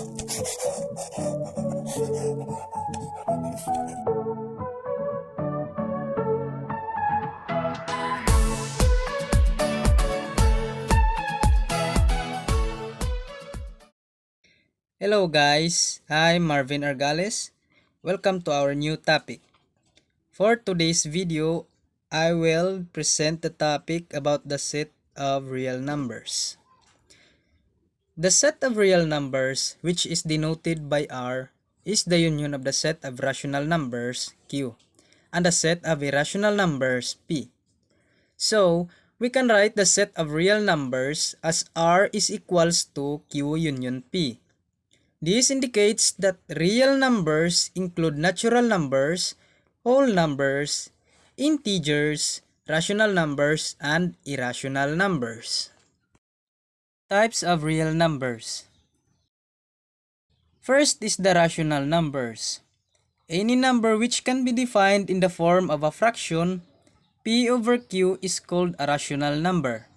Hello guys, I'm Marvin Argales. Welcome to our new topic. For today's video, I will present the topic about the set of real numbers. The set of real numbers, which is denoted by R, is the union of the set of rational numbers, Q, and the set of irrational numbers, P. So, we can write the set of real numbers as R is equals to Q union P. This indicates that real numbers include natural numbers, whole numbers, integers, rational numbers, and irrational numbers. Types of real numbers. First is the rational numbers. Any number which can be defined in the form of a fraction, P over Q is called a rational number.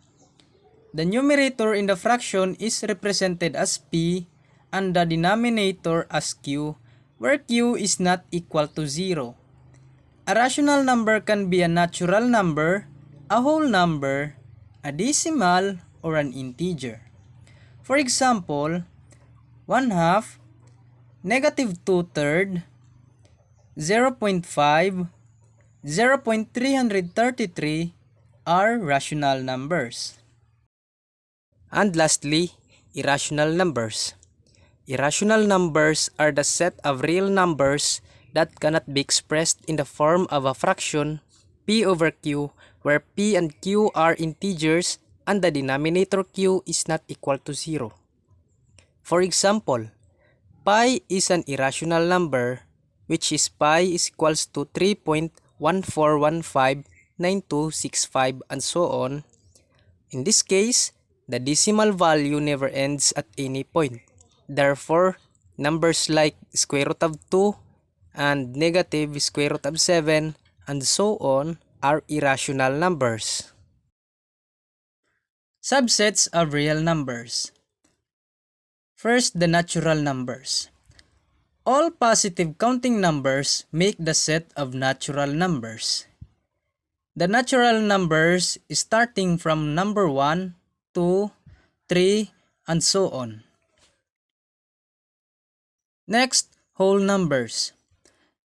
The numerator in the fraction is represented as P and the denominator as Q, where Q is not equal to 0. A rational number can be a natural number, a whole number, a decimal, or an integer. For example, 1/2, -2/3, 0.5, 0.333 are rational numbers. And lastly, irrational numbers. Irrational numbers are the set of real numbers that cannot be expressed in the form of a fraction, P over Q, where P and Q are integers and the denominator Q is not equal to 0. For example, pi is an irrational number, which is pi is equals to 3.14159265 and so on. In this case, the decimal value never ends at any point. Therefore, numbers like square root of 2 and negative square root of 7 and so on are irrational numbers. Subsets of real numbers. First, the natural numbers. All positive counting numbers make the set of natural numbers. The natural numbers starting from number 1, 2, 3, and so on. Next, whole numbers.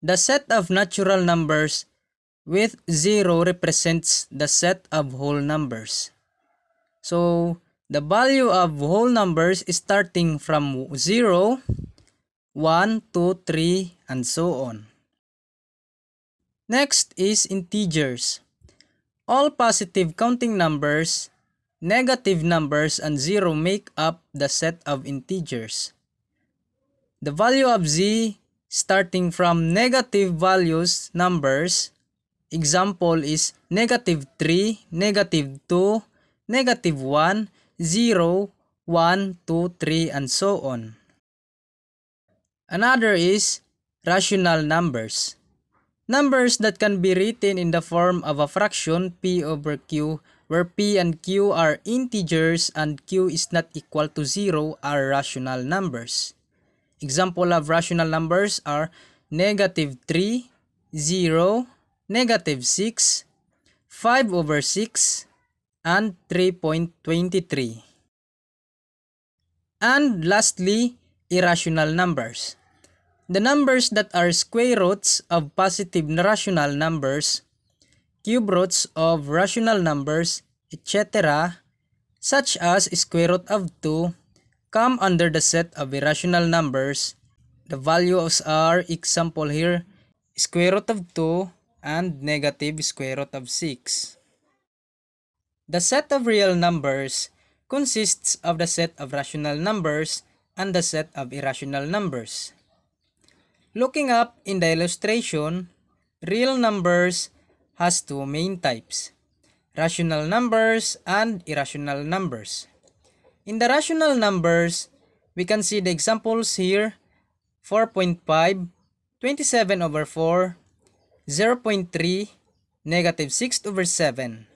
The set of natural numbers with 0 represents the set of whole numbers. So, the value of whole numbers is starting from 0, 1, 2, 3, and so on. Next is integers. All positive counting numbers, negative numbers, and 0 make up the set of integers. The value of z starting from negative values numbers, example is -3, -2, -1, 0, 1, 2, 3, and so on. Another is rational numbers. Numbers that can be written in the form of a fraction P over Q, where P and Q are integers and Q is not equal to 0 are rational numbers. Example of rational numbers are -3, 0, -6, 5 over 6, and 3.23. And lastly, irrational numbers. The numbers that are square roots of positive rational numbers, cube roots of rational numbers, etc., such as square root of 2, come under the set of irrational numbers. The values are, example here, square root of 2 and negative square root of 6. The set of real numbers consists of the set of rational numbers and the set of irrational numbers. Looking up in the illustration, real numbers has two main types, rational numbers and irrational numbers. In the rational numbers, we can see the examples here, 4.5, 27 over 4, 0.3, -6 over 7.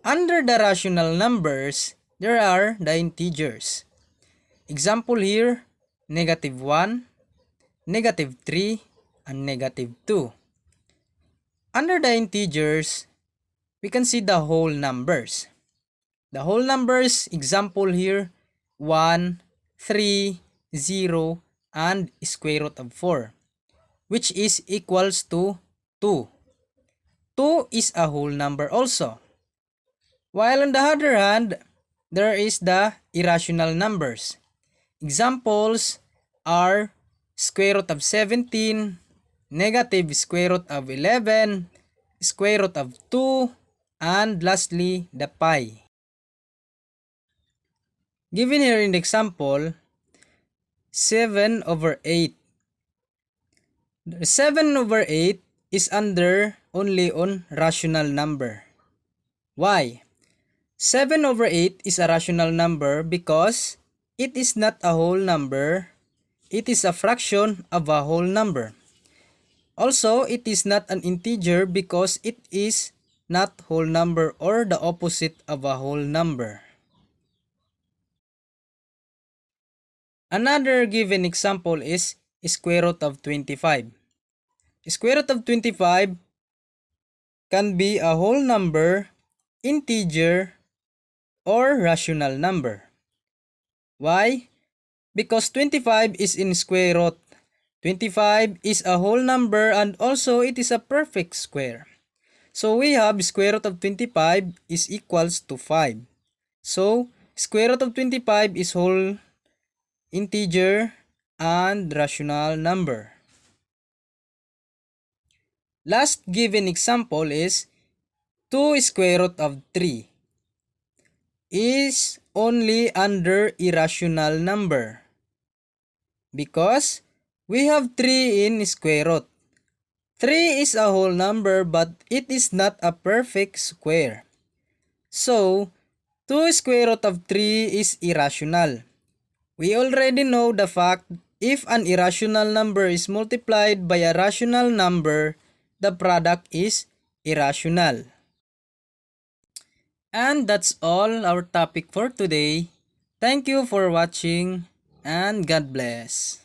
Under the rational numbers, there are the integers. Example here, negative 1, negative 3, and negative 2. Under the integers, we can see the whole numbers. The whole numbers, example here, 1, 3, 0, and square root of 4, which is equals to 2. 2 is a whole number also. While on the other hand, there is the irrational numbers. Examples are square root of 17, negative square root of 11, square root of 2, and lastly, the pi. Given here in the example, 7 over 8. 7 over 8 is under only on rational number. Why? 7 over 8 is a rational number because it is not a whole number, it is a fraction of a whole number. Also, it is not an integer because it is not whole number or the opposite of a whole number. Another given example is square root of 25. Square root of 25 can be a whole number, integer, or rational number. Why? Because 25 is in square root. 25 is a whole number and also it is a perfect square. So we have square root of 25 is equals to 5. So square root of 25 is whole, integer, and rational number. Last given example is 2 square root of 3 is only under irrational number because we have 3 in square root. 3 is a whole number but it is not a perfect square. So, 2 square root of 3 is irrational. We already know the fact if an irrational number is multiplied by a rational number, the product is irrational. And that's all our topic for today. Thank you for watching and God bless.